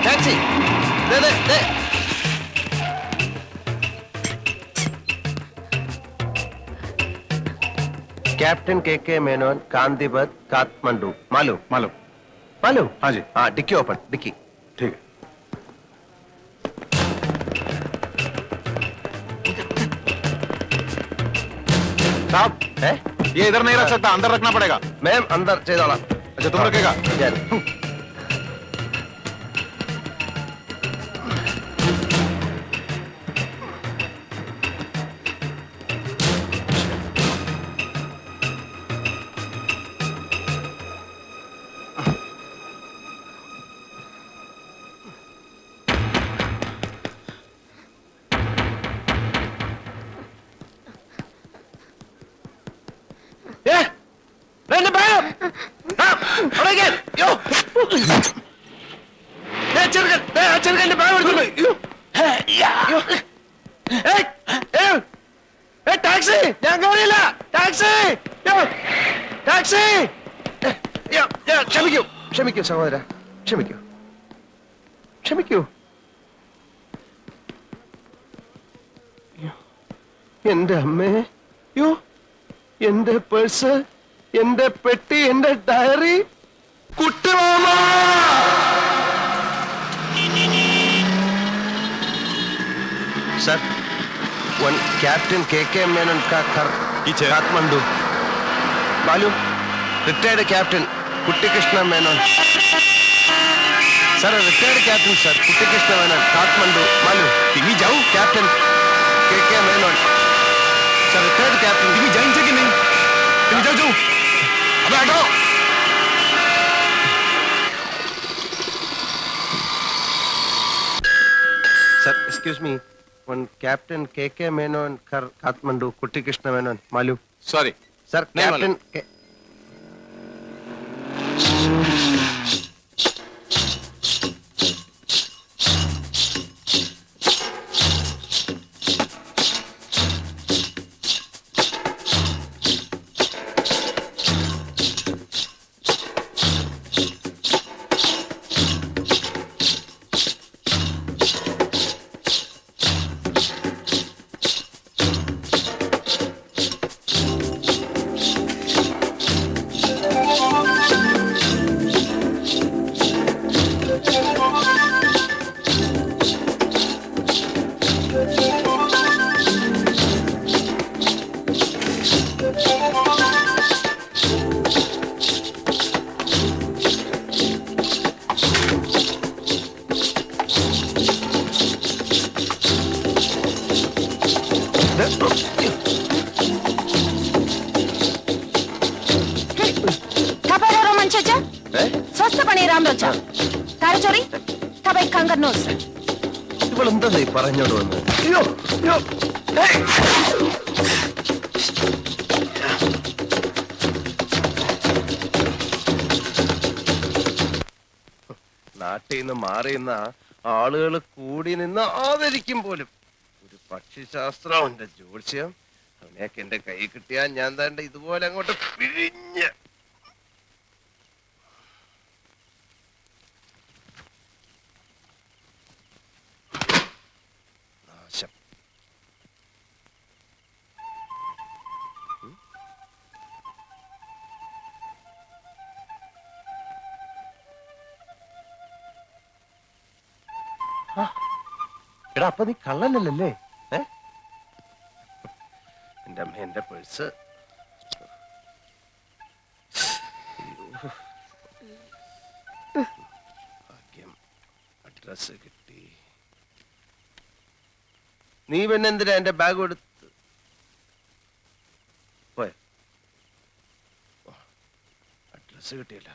Taxi. Captain के मेनन कांदीपत काठमांडू मालूम मालूम मालूम हाँ जी हाँ डिक्की ओपन डिक्की ठीक है साहब है ये इधर नहीं रख सकता अंदर रखना पड़ेगा मैम अंदर चेदाला अच्छा तुम रखेगा ടാക്സി ഞാൻ കയറിയില്ല ടാക്സി ടാക്സി ക്ഷമിക്കൂ ക്ഷമിക്കൂ സഹോദര ക്ഷമിക്കൂ ക്ഷമിക്കൂ എന്റെ അമ്മേ യോ എന്റെ പേഴ്സ് എന്റെ പെട്ടി എന്റെ ഡയറി കുട്ടിമാമ सर वन कैप्टन के मेनन का घर काठमांडू मालूम रिटायर्ड कैप्टन कुट्टी Krishna Menon sir retired captain sir कुट्टी कृष्ण मेनन काठमांडू मालूम टीवी जाओ कैप्टन के Menon sir retired captain TV जाएंगे कि नहीं टीवी जाओ जाओ अबे हटो sir excuse me one captain के मेनन कर काठमांडू कुट्टी कृष्ण मेनन मालूम सॉरी सर कैप्टन സ്വസ്ഥപണി രാംരോച്ച താരച്ചോറി തബൈ കങ്കർനോസ് ഇവളെന്താ പറഞ്ഞോട് വന്ന് അയ്യോ അയ്യോ നാട്ടിൽ നിന്ന് മാറിയുന്ന ആളുകൾ കൂടി നിന്ന് ആദരിക്കും പോലും ഒരു പക്ഷിശാസ്ത്രം എന്റെ ജ്യോത്സ്യം അവനെയൊക്കെ എന്റെ കൈ കിട്ടിയാൽ ഞാൻ താണ്ട ഇതുപോലെ അങ്ങോട്ട് പിഴിഞ്ഞ് നാശം എടാ അപ്പൊ നീ കള്ളനല്ലേ എന്റെ അമ്മ എന്റെ പേഴ്സ് ഭാഗ്യം അഡ്രസ് കിട്ടി നീ പിന്നെ എന്തിനാ എന്റെ ബാഗ് എടുത്ത് പോയ അഡ്രസ് കിട്ടിയല്ല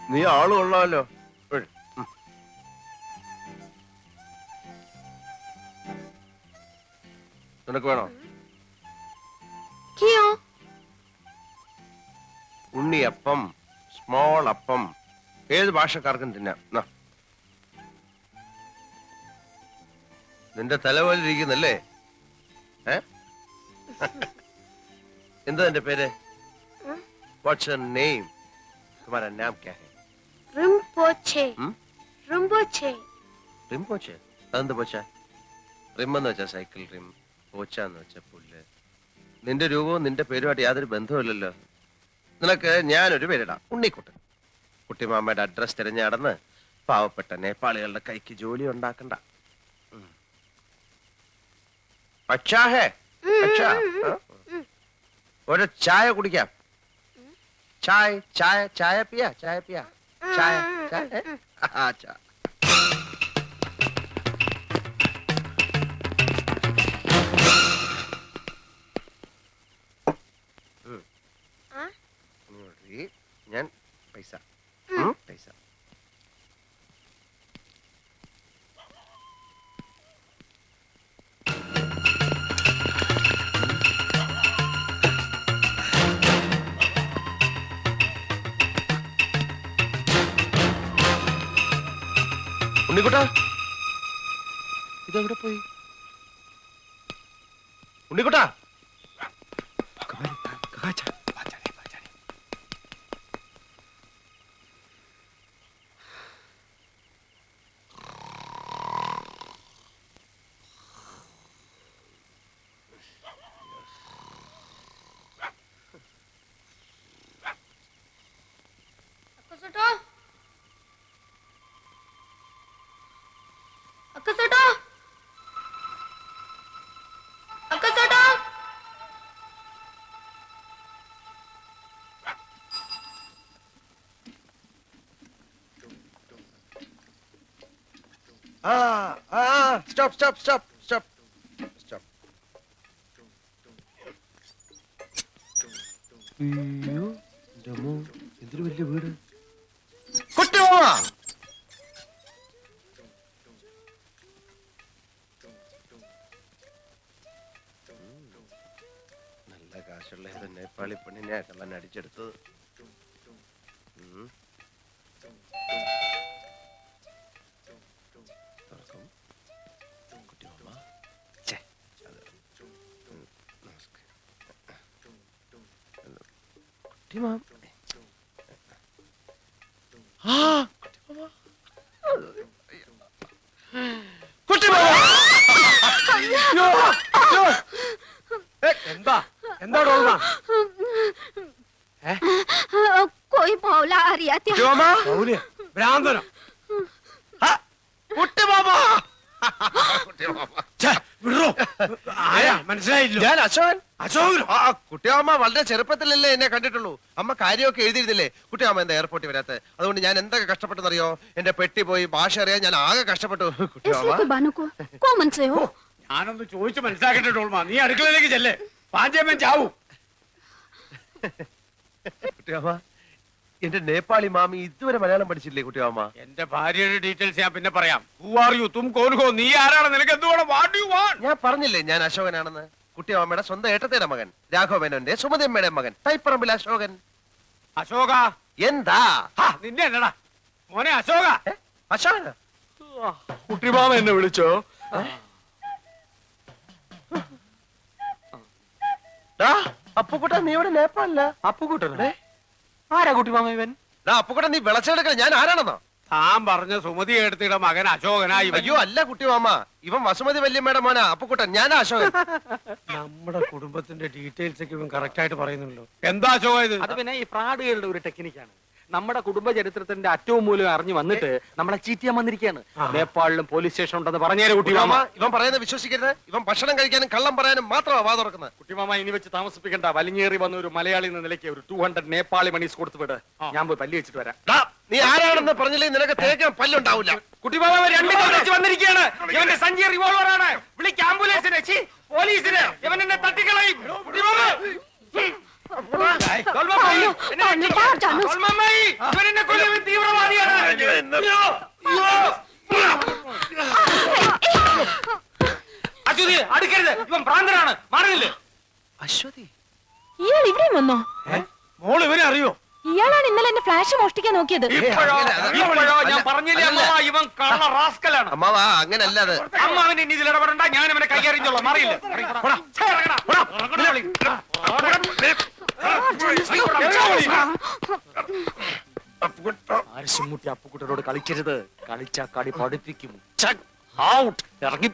നീ ആള് കൊള്ളാമല്ലോ നിനക്ക് വേണോ ഉണ്ണിയപ്പം സ്മോൾ അപ്പം ഏത് ഭാഷക്കാർക്കും തിന്നാം നിന്റെ തല പോലെ ഇരിക്കുന്നല്ലേ? എന്താ എന്റെ പേര്? What's your name? तुम्हारा नाम क्या है? റിംപോച്ചെ. റിംപോച്ചെ. റിംപോച്ചെ? അതെന്ത് പോച്ച? റിം എന്ന് വെച്ചാ സൈക്കിൾ റിം, പോച്ച എന്ന് വെച്ചാ പുല്ല്. നിന്റെ രൂപവും നിന്റെ പേരുമായിട്ട് യാതൊരു ബന്ധവുമില്ലല്ലോ. നിനക്ക് ഞാനൊരു പേരിടാം, ഉണ്ണിക്കുട്ടൻ. കുട്ടിമാമ്മയുടെ അഡ്രസ് തിരഞ്ഞു നടന്ന് പാവപ്പെട്ട നേപ്പാളികളുടെ കൈക്ക് ജോലി ഉണ്ടാക്കണ്ട. അച്ഛാ ഹേ അച്ഛാ. ഒരു ചായ കുടിക്കാം. ചായ ചായ ചായ പിയാ ചായ പിയാ ചായ ചായ. അച്ഛാ ഞാൻ പൈസ പൈസ. ഉണ്ണിക്കുട്ടാ, ഇതെവിടെ പോയി? ഉണ്ണിക്കുട്ടാ, അക്കസോട്ടോ. അക്കസോട്ടോ. അക്കസോട്ടോ. Stop stop stop stop stop. അയ്യോ എന്തൊരു വലിയ വീട്. കുട്ടിമാമ, നല്ല കാശുള്ള ഏത് നേപ്പാളി പെണ്ണിനെ കള്ളൻ അടിച്ചെടുത്തത്. തുറക്കും. കുട്ടിമാമ, ഛെ, അത്. നമസ്കാരം. കുട്ടിമാമ. ആ കുട്ടിമാമ. കുട്ടിമാമ. എന്താ എന്താ ഡോൾമ? कोई मौला आ रहा था. കുട്ടിമാമ. മൗലിയ ഭ്രാന്തനോ? കുട്ടിമാമ. കുട്ടിമാമ. വിടറോ. ആരാ മനസ്സിലായില്ലോ? ഞാൻ അശോകൻ. അശോകനോ? ആ കുട്ടിയമ്മ വളരെ ചെറുപ്പത്തിലല്ലേ എന്നെ കണ്ടിട്ടുള്ളൂ. അമ്മ കാര്യമൊക്കെ എഴുതിയിരുന്നില്ലേ? കുട്ടിയമ്മ എന്താ എയർപോർട്ടിൽ വരാത്ത? അതുകൊണ്ട് ഞാൻ എന്തൊക്കെ കഷ്ടപ്പെട്ടെന്നറിയോ? എന്റെ പെട്ടി പോയി, ഭാഷ അറിയാൻ ഞാൻ ആകെ കഷ്ടപ്പെട്ടു. കുട്ടിയമ്മ, इसलिए बानो को कौन से हो? ഞാനൊന്ന് ചോദിച്ചു മനസ്സിലാക്കട്ടെ ഡോൾമ. നീ അടുക്കളയിലേക്ക് ചെല്ലേ, പാഞ്ചേമ്മൻ ചാവൂ. കുട്ടിയമ്മ, എന്റെ നേപ്പാളി മാമി ഇതുവരെ മലയാളം പഠിച്ചില്ലേ? കുട്ടിയമ്മ, എന്റെ ഭാര്യയുടെ ഡീറ്റെയിൽസ് ഞാൻ പിന്നെ പറയാം. Who are you? തും കോൻ ഹോ? നീ ആരാണ്? നിനക്ക് എന്ത് വേണം? What you want? ഞാൻ പറഞ്ഞില്ലേ ഞാൻ അശോകനാണെന്ന്. കുട്ടിയമ്മയുടെ സ്വന്തം ഏട്ടത്തേടെ മകൻ, രാഘവമേനോന്റെ സുമതിയമ്മയുടെ മകൻ, തൈപ്പറമ്പിൽ അശോകൻ. അശോക. എന്താ നിന്നെ എന്നടാ മോനെ അശോക. അശോകന? കുട്ടിമാമ എന്നെ വിളിച്ചോ? അപ്പുക്കുട്ട, നീ ഇവിടെ നേപ്പാളില്ല? അപ്പുകുട്ടനെ ആരാ കുട്ടിമാമ ഇവൻ? അപ്പുക്കുട്ട, നീ വിളച്ചെടുക്കണ ഞാൻ ആരാണെന്നോ? താൻ പറഞ്ഞ സുമതി എടുത്തിയുടെ മകൻ അശോകനായി. അയ്യോ അല്ല കുട്ടിമാമ, ഇവൻ വസുമതി വല്യമ്മയുടെ മോനാ അപ്പുക്കുട്ടൻ. ഞാനാ അശോകൻ. നമ്മുടെ കുടുംബത്തിന്റെ ഡീറ്റെയിൽസ് ഒക്കെ ഇവൻ കറക്റ്റ് ആയിട്ട് പറയുന്നുണ്ടല്ലോ. എന്താ അശോക ഇത്? അത് പിന്നെ ഈ ഫ്രാഡുകളുടെ ഒരു ടെക്നിക്കാണ്. നമ്മുടെ കുടുംബ ചരിത്രത്തിന്റെ അറ്റവും മൂലം അറിഞ്ഞു വന്നിട്ട് നമ്മളെ ചീറ്റ് ചെയ്യാൻ വന്നിരിക്കുകയാണ്. നേപ്പാളിലും പോലീസ് സ്റ്റേഷൻ ഉണ്ടെന്ന് പറഞ്ഞേരെ കുട്ടിമാമ. ഇവൻ പറയുന്നത് വിശ്വസിക്കരുത്. ഇവൻ ഭക്ഷണം കഴിക്കാനും കള്ളം പറയാനും മാത്രമാ വാ തുറക്കുന്നത്. കുട്ടിമാമ ഇനി വെച്ച് താമസിപ്പിക്കണ്ട. വലിഞ്ഞേറി വന്ന ഒരു മലയാളി എന്ന നിലയ്ക്ക് ഒരു 200 നേപ്പാളി മണീസ് കൊടുത്തു വിട്. ഞാൻ പോയി പല്ലി വെച്ചിട്ട് വരാം. നീ ആരാണെന്ന് പറഞ്ഞില്ലേ നിനക്ക് തേക്കാൻ പല്ലുണ്ടാവില്ല. കുട്ടിമാമ രണ്ടു വന്നിരിക്കുകയാണ്. ഇവന്റെ സഞ്ചി റിവോൾവർ ആണ്. വിളിക്ക് ആംബുലൻസിനെ, പോലീസിനെ. ഇവൻ എന്നെ തട്ടിക്കളയും. കുട്ടിമാമ. അടുക്കരുത്, ഇവൻ ഭ്രാന്തനാണ്. മാറിയില്ലേ? അശ്വതി, ഇയാൾ ഇവിടെയും വന്നോ? മോള് ഇവനെ അറിയോ? ഇയാളാണ് ഇന്നലെ എന്നെ ഫ്ലാഷ് കാശ് മോഷ്ടിക്കാൻ നോക്കിയത്. ഇപ്പോഴോ ഞാൻ പറഞ്ഞില്ലേ അമ്മ, ഇവൻ കള്ള റാസ്കലാണ്. അമ്മാവാ അങ്ങനല്ല അത്. അമ്മ അവൻ ഇനി ഇതിൽ ഇടപെടണ്ട, ഞാൻ അവനെ കൈകാര്യത്തോളാം. അറിയില്ല ആരിശുമുട്ടി അപ്പുക്കുട്ടനോട് കളിക്കരുത്. കളിച്ചാ കളി പഠിപ്പിക്കും. ഔട്ട്. ഇറങ്ങി